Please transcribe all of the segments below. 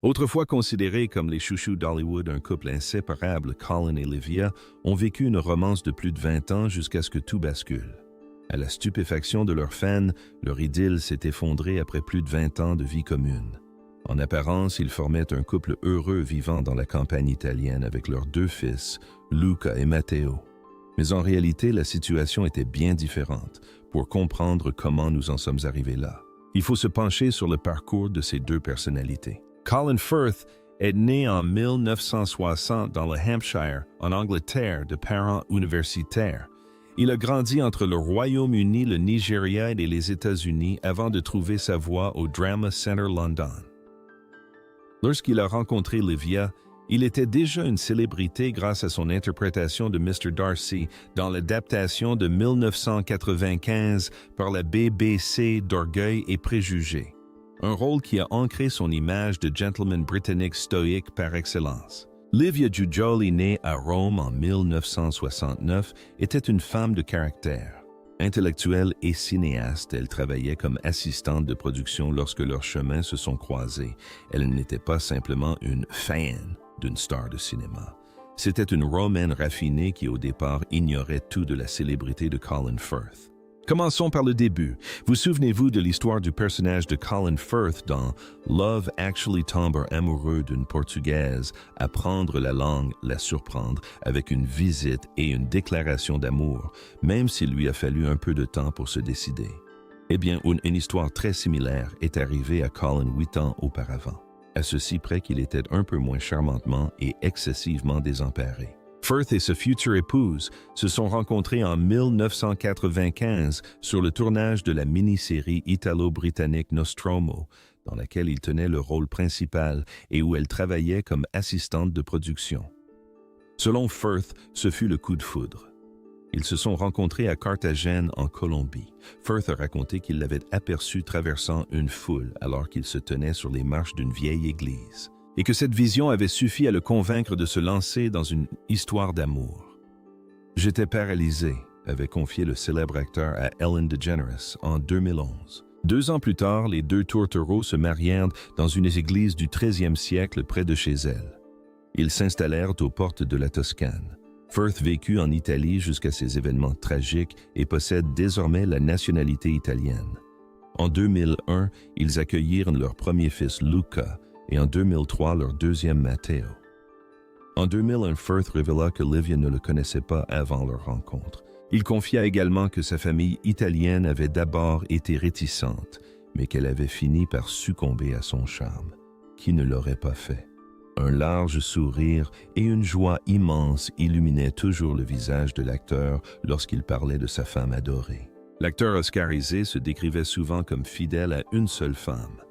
Autrefois considérés comme les chouchous d'Hollywood, un couple inséparable, Colin et Livia, ont vécu une romance de plus de 20 ans jusqu'à ce que tout bascule. À la stupéfaction de leurs fans, leur idylle s'est effondrée après plus de 20 ans de vie commune. En apparence, ils formaient un couple heureux vivant dans la campagne italienne avec leurs 2 fils, Luca et Matteo. Mais en réalité, la situation était bien différente. Pour comprendre comment nous en sommes arrivés là, il faut se pencher sur le parcours de ces 2 personnalités. Colin Firth est né en 1960 dans le Hampshire, en Angleterre, de parents universitaires. Il a grandi entre le Royaume-Uni, le Nigeria et les États-Unis avant de trouver sa voie au Drama Centre London. Lorsqu'il a rencontré Livia, il était déjà une célébrité grâce à son interprétation de Mr. Darcy dans l'adaptation de 1995 par la BBC d'Orgueil et Préjugés, un rôle qui a ancré son image de gentleman britannique stoïque par excellence. Livia Giugioli, née à Rome en 1969, était une femme de caractère. Intellectuelle et cinéaste, elle travaillait comme assistante de production lorsque leurs chemins se sont croisés. Elle n'était pas simplement une fan d'une star de cinéma. C'était une Romaine raffinée qui au départ ignorait tout de la célébrité de Colin Firth. Commençons par le début. Vous souvenez-vous de l'histoire du personnage de Colin Firth dans Love Actually tombe amoureux d'une Portugaise, apprendre la langue, la surprendre avec une visite et une déclaration d'amour, même s'il lui a fallu un peu de temps pour se décider. Eh bien, une histoire très similaire est arrivée à Colin 8 ans auparavant, à ceci près qu'il était un peu moins charmantement et excessivement désemparé. Firth et sa future épouse se sont rencontrés en 1995 sur le tournage de la mini-série italo-britannique Nostromo, dans laquelle il tenait le rôle principal et où elle travaillait comme assistante de production. Selon Firth, ce fut le coup de foudre. Ils se sont rencontrés à Carthagène, en Colombie. Firth a raconté qu'il l'avait aperçu traversant une foule alors qu'il se tenait sur les marches d'une vieille église, et que cette vision avait suffi à le convaincre de se lancer dans une histoire d'amour. « J'étais paralysé », avait confié le célèbre acteur à Ellen DeGeneres en 2011. 2 ans plus tard, les 2 tourtereaux se marièrent dans une église du XIIIe siècle près de chez elle. Ils s'installèrent aux portes de la Toscane. Firth vécut en Italie jusqu'à ces événements tragiques et possède désormais la nationalité italienne. En 2001, ils accueillirent leur premier fils Luca, et en 2003, leur deuxième Matteo. En 2001, Firth révéla que Livia ne le connaissait pas avant leur rencontre. Il confia également que sa famille italienne avait d'abord été réticente, mais qu'elle avait fini par succomber à son charme. Qui ne l'aurait pas fait? Un large sourire et une joie immense illuminaient toujours le visage de l'acteur lorsqu'il parlait de sa femme adorée. L'acteur oscarisé se décrivait souvent comme fidèle à une seule femme.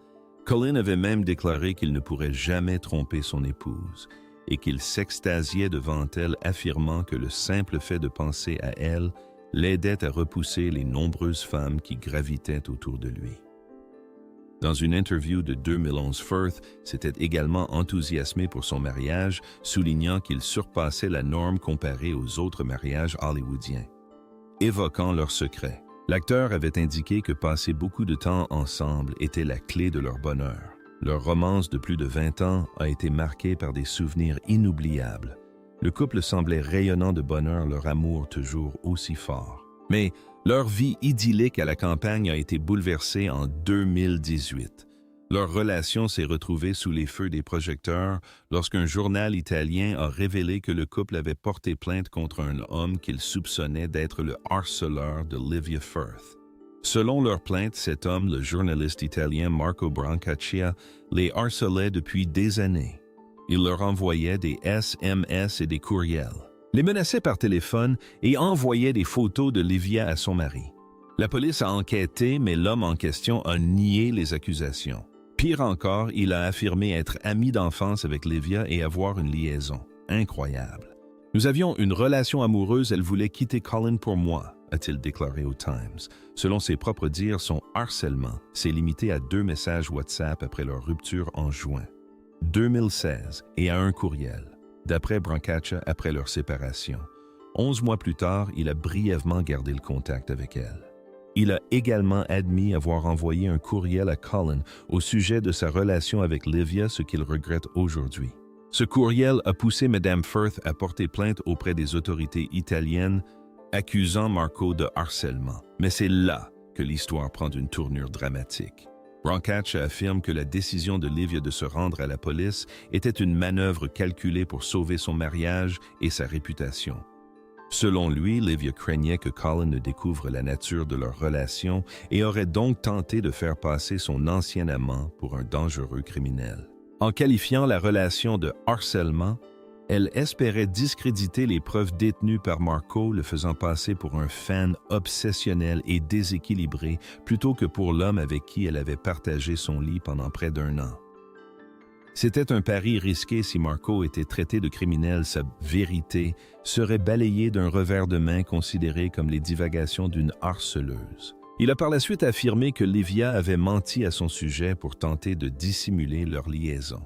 Colin avait même déclaré qu'il ne pourrait jamais tromper son épouse et qu'il s'extasiait devant elle, affirmant que le simple fait de penser à elle l'aidait à repousser les nombreuses femmes qui gravitaient autour de lui. Dans une interview de 2011, Firth s'était également enthousiasmé pour son mariage, soulignant qu'il surpassait la norme comparée aux autres mariages hollywoodiens. Évoquant leur secret, l'acteur avait indiqué que passer beaucoup de temps ensemble était la clé de leur bonheur. Leur romance de plus de 20 ans a été marquée par des souvenirs inoubliables. Le couple semblait rayonnant de bonheur, leur amour toujours aussi fort. Mais leur vie idyllique à la campagne a été bouleversée en 2018. Leur relation s'est retrouvée sous les feux des projecteurs lorsqu'un journal italien a révélé que le couple avait porté plainte contre un homme qu'il soupçonnait d'être le harceleur de Livia Firth. Selon leur plainte, cet homme, le journaliste italien Marco Brancaccia, les harcelait depuis des années. Il leur envoyait des SMS et des courriels, les menaçait par téléphone et envoyait des photos de Livia à son mari. La police a enquêté, mais l'homme en question a nié les accusations. Pire encore, il a affirmé être ami d'enfance avec Livia et avoir une liaison. Incroyable. « Nous avions une relation amoureuse, elle voulait quitter Colin pour moi », a-t-il déclaré au Times. Selon ses propres dires, son harcèlement s'est limité à 2 messages WhatsApp après leur rupture en juin 2016 et à un courriel, d'après Brancaccia après leur séparation. 11 mois plus tard, il a brièvement gardé le contact avec elle. Il a également admis avoir envoyé un courriel à Colin au sujet de sa relation avec Livia, ce qu'il regrette aujourd'hui. Ce courriel a poussé Mme Firth à porter plainte auprès des autorités italiennes, accusant Marco de harcèlement. Mais c'est là que l'histoire prend une tournure dramatique. Brancaccia affirme que la décision de Livia de se rendre à la police était une manœuvre calculée pour sauver son mariage et sa réputation. Selon lui, Livia craignait que Colin ne découvre la nature de leur relation et aurait donc tenté de faire passer son ancien amant pour un dangereux criminel. En qualifiant la relation de harcèlement, elle espérait discréditer les preuves détenues par Marco, le faisant passer pour un fan obsessionnel et déséquilibré plutôt que pour l'homme avec qui elle avait partagé son lit pendant près d'1 an. C'était un pari risqué si Marco était traité de criminel, sa vérité serait balayée d'un revers de main considéré comme les divagations d'une harceleuse. Il a par la suite affirmé que Livia avait menti à son sujet pour tenter de dissimuler leur liaison.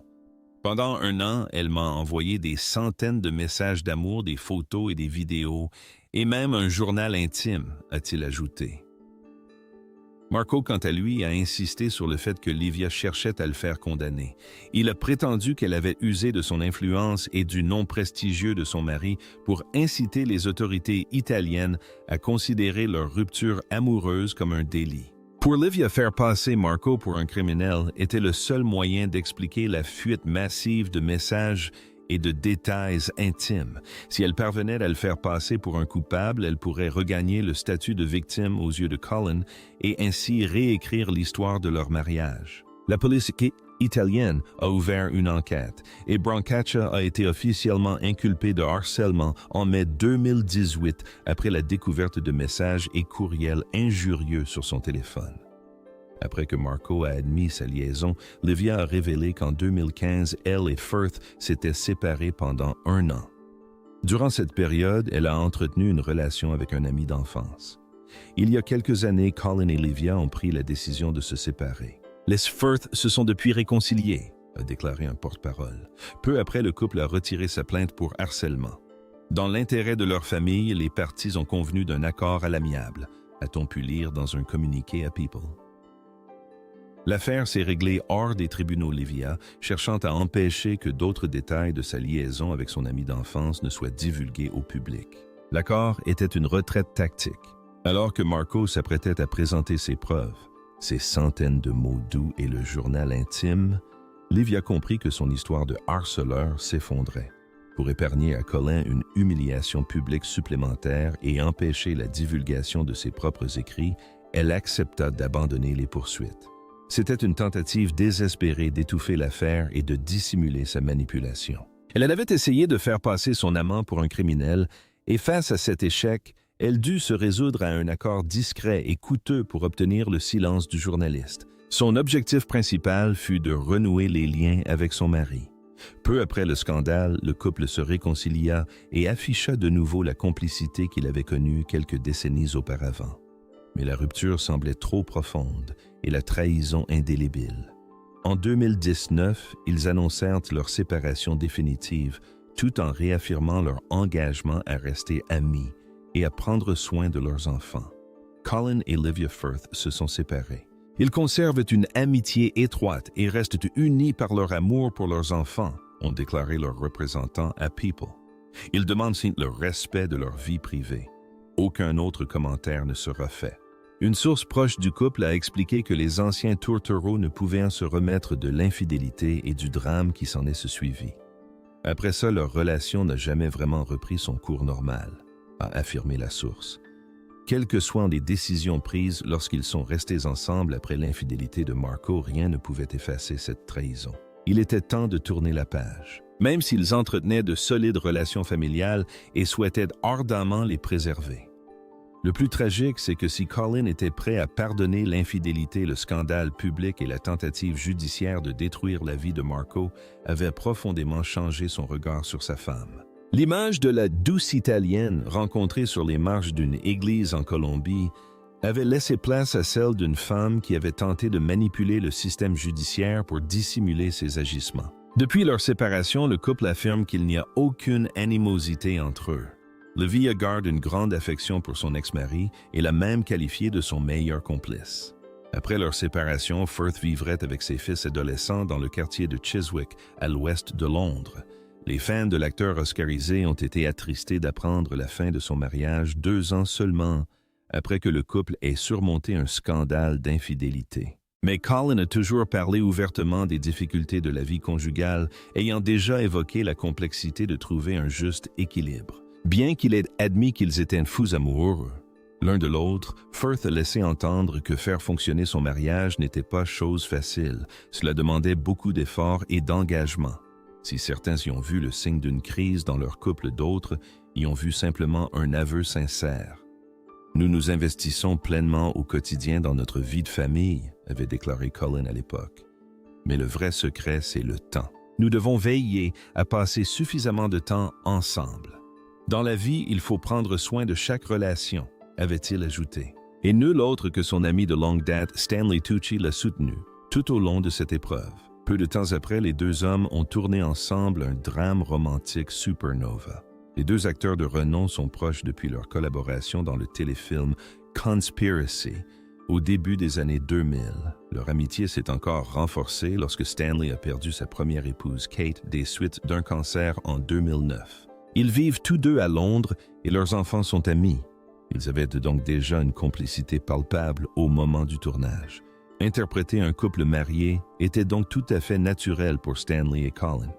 Pendant 1 an, elle m'a envoyé des centaines de messages d'amour, des photos et des vidéos, et même un journal intime, a-t-il ajouté. Marco, quant à lui, a insisté sur le fait que Livia cherchait à le faire condamner. Il a prétendu qu'elle avait usé de son influence et du nom prestigieux de son mari pour inciter les autorités italiennes à considérer leur rupture amoureuse comme un délit. Pour Livia, faire passer Marco pour un criminel était le seul moyen d'expliquer la fuite massive de messages et de détails intimes. Si elle parvenait à le faire passer pour un coupable, elle pourrait regagner le statut de victime aux yeux de Colin et ainsi réécrire l'histoire de leur mariage. La police italienne a ouvert une enquête et Brancaccia a été officiellement inculpé de harcèlement en mai 2018 après la découverte de messages et courriels injurieux sur son téléphone. Après que Marco a admis sa liaison, Livia a révélé qu'en 2015, elle et Firth s'étaient séparés pendant 1 an. Durant cette période, elle a entretenu une relation avec un ami d'enfance. Il y a quelques années, Colin et Livia ont pris la décision de se séparer. Les Firth se sont depuis réconciliés, a déclaré un porte-parole. Peu après, le couple a retiré sa plainte pour harcèlement. Dans l'intérêt de leur famille, les parties ont convenu d'un accord à l'amiable, a-t-on pu lire dans un communiqué à People. L'affaire s'est réglée hors des tribunaux Livia, cherchant à empêcher que d'autres détails de sa liaison avec son ami d'enfance ne soient divulgués au public. L'accord était une retraite tactique. Alors que Marco s'apprêtait à présenter ses preuves, ses centaines de mots doux et le journal intime, Livia comprit que son histoire de harceleur s'effondrait. Pour épargner à Colin une humiliation publique supplémentaire et empêcher la divulgation de ses propres écrits, elle accepta d'abandonner les poursuites. C'était une tentative désespérée d'étouffer l'affaire et de dissimuler sa manipulation. Elle avait essayé de faire passer son amant pour un criminel et face à cet échec, elle dut se résoudre à un accord discret et coûteux pour obtenir le silence du journaliste. Son objectif principal fut de renouer les liens avec son mari. Peu après le scandale, le couple se réconcilia et afficha de nouveau la complicité qu'il avait connue quelques décennies auparavant. Mais la rupture semblait trop profonde et la trahison indélébile. En 2019, ils annoncèrent leur séparation définitive, tout en réaffirmant leur engagement à rester amis et à prendre soin de leurs enfants. Colin et Livia Firth se sont séparés. Ils conservent une amitié étroite et restent unis par leur amour pour leurs enfants, ont déclaré leurs représentants à People. Ils demandent le respect de leur vie privée. Aucun autre commentaire ne sera fait. Une source proche du couple a expliqué que les anciens tourtereaux ne pouvaient se remettre de l'infidélité et du drame qui s'en est suivi. Après ça, leur relation n'a jamais vraiment repris son cours normal, a affirmé la source. Quelles que soient les décisions prises lorsqu'ils sont restés ensemble après l'infidélité de Marco, rien ne pouvait effacer cette trahison. Il était temps de tourner la page. Même s'ils entretenaient de solides relations familiales et souhaitaient ardemment les préserver. Le plus tragique, c'est que si Colin était prêt à pardonner l'infidélité, le scandale public et la tentative judiciaire de détruire la vie de Marco avait profondément changé son regard sur sa femme. L'image de la douce Italienne rencontrée sur les marches d'une église en Colombie avait laissé place à celle d'une femme qui avait tenté de manipuler le système judiciaire pour dissimuler ses agissements. Depuis leur séparation, le couple affirme qu'il n'y a aucune animosité entre eux. Livia garde une grande affection pour son ex-mari et l'a même qualifié de son meilleur complice. Après leur séparation, Firth vivrait avec ses fils adolescents dans le quartier de Chiswick, à l'ouest de Londres. Les fans de l'acteur oscarisé ont été attristés d'apprendre la fin de son mariage 2 ans seulement après que le couple ait surmonté un scandale d'infidélité. Mais Colin a toujours parlé ouvertement des difficultés de la vie conjugale, ayant déjà évoqué la complexité de trouver un juste équilibre. Bien qu'il ait admis qu'ils étaient fous amoureux, l'un de l'autre, Firth a laissé entendre que faire fonctionner son mariage n'était pas chose facile. Cela demandait beaucoup d'efforts et d'engagement. Si certains y ont vu le signe d'une crise dans leur couple, d'autres y ont vu simplement un aveu sincère. « Nous nous investissons pleinement au quotidien dans notre vie de famille », avait déclaré Colin à l'époque. Mais le vrai secret, c'est le temps. Nous devons veiller à passer suffisamment de temps ensemble. Dans la vie, il faut prendre soin de chaque relation, avait-il ajouté. Et nul autre que son ami de longue date, Stanley Tucci, l'a soutenu tout au long de cette épreuve. Peu de temps après, les 2 hommes ont tourné ensemble un drame romantique Supernova. Les 2 acteurs de renom sont proches depuis leur collaboration dans le téléfilm Conspiracy au début des années 2000. Leur amitié s'est encore renforcée lorsque Stanley a perdu sa première épouse Kate des suites d'un cancer en 2009. Ils vivent tous 2 à Londres et leurs enfants sont amis. Ils avaient donc déjà une complicité palpable au moment du tournage. Interpréter un couple marié était donc tout à fait naturel pour Stanley et Colin.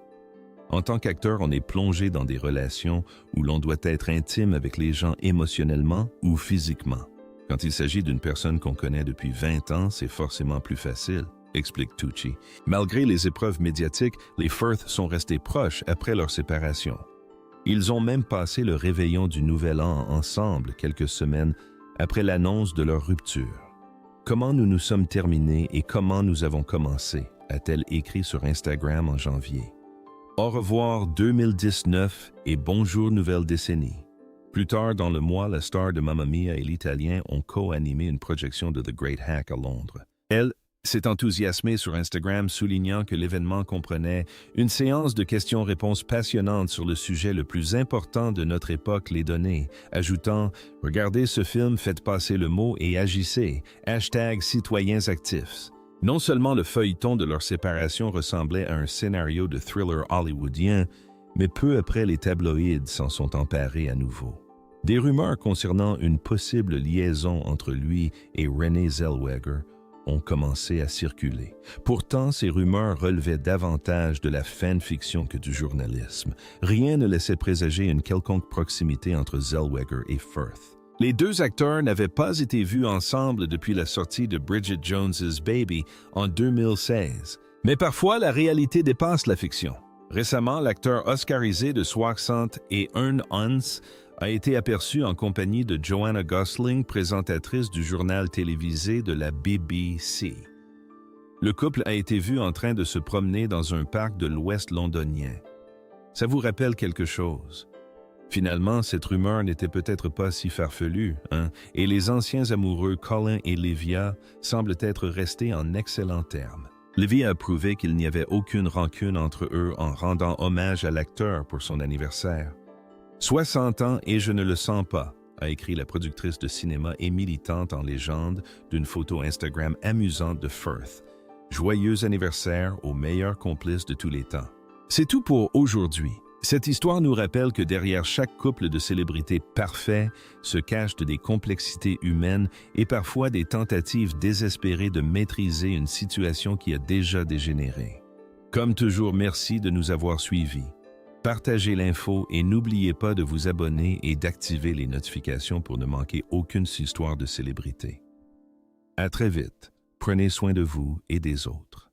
En tant qu'acteur, on est plongé dans des relations où l'on doit être intime avec les gens émotionnellement ou physiquement. Quand il s'agit d'une personne qu'on connaît depuis 20 ans, c'est forcément plus facile, explique Tucci. Malgré les épreuves médiatiques, les Firth sont restés proches après leur séparation. Ils ont même passé le réveillon du Nouvel An ensemble quelques semaines après l'annonce de leur rupture. « Comment nous nous sommes terminés et comment nous avons commencé », a-t-elle écrit sur Instagram en janvier. Au revoir 2019 et bonjour nouvelle décennie. Plus tard dans le mois, la star de Mamma Mia et l'Italien ont co-animé une projection de The Great Hack à Londres. Elle s'est enthousiasmée sur Instagram, soulignant que l'événement comprenait une séance de questions-réponses passionnantes sur le sujet le plus important de notre époque, les données, ajoutant « Regardez ce film, faites passer le mot et agissez, #citoyens actifs ». Non seulement le feuilleton de leur séparation ressemblait à un scénario de thriller hollywoodien, mais peu après les tabloïds s'en sont emparés à nouveau. Des rumeurs concernant une possible liaison entre lui et Renée Zellweger ont commencé à circuler. Pourtant, ces rumeurs relevaient davantage de la fanfiction que du journalisme. Rien ne laissait présager une quelconque proximité entre Zellweger et Firth. Les 2 acteurs n'avaient pas été vus ensemble depuis la sortie de Bridget Jones's Baby en 2016. Mais parfois, la réalité dépasse la fiction. Récemment, l'acteur oscarisé de 61 ans a été aperçu en compagnie de Joanna Gosling, présentatrice du journal télévisé de la BBC. Le couple a été vu en train de se promener dans un parc de l'Ouest londonien. Ça vous rappelle quelque chose? Finalement, cette rumeur n'était peut-être pas si farfelue, hein? Et les anciens amoureux Colin et Livia semblent être restés en excellents termes. Livia a prouvé qu'il n'y avait aucune rancune entre eux en rendant hommage à l'acteur pour son anniversaire. 60 ans et je ne le sens pas, a écrit la productrice de cinéma et militante en légende d'une photo Instagram amusante de Firth. Joyeux anniversaire au meilleur complice de tous les temps. C'est tout pour aujourd'hui. Cette histoire nous rappelle que derrière chaque couple de célébrités parfait se cachent des complexités humaines et parfois des tentatives désespérées de maîtriser une situation qui a déjà dégénéré. Comme toujours, merci de nous avoir suivis. Partagez l'info et n'oubliez pas de vous abonner et d'activer les notifications pour ne manquer aucune histoire de célébrité. À très vite. Prenez soin de vous et des autres.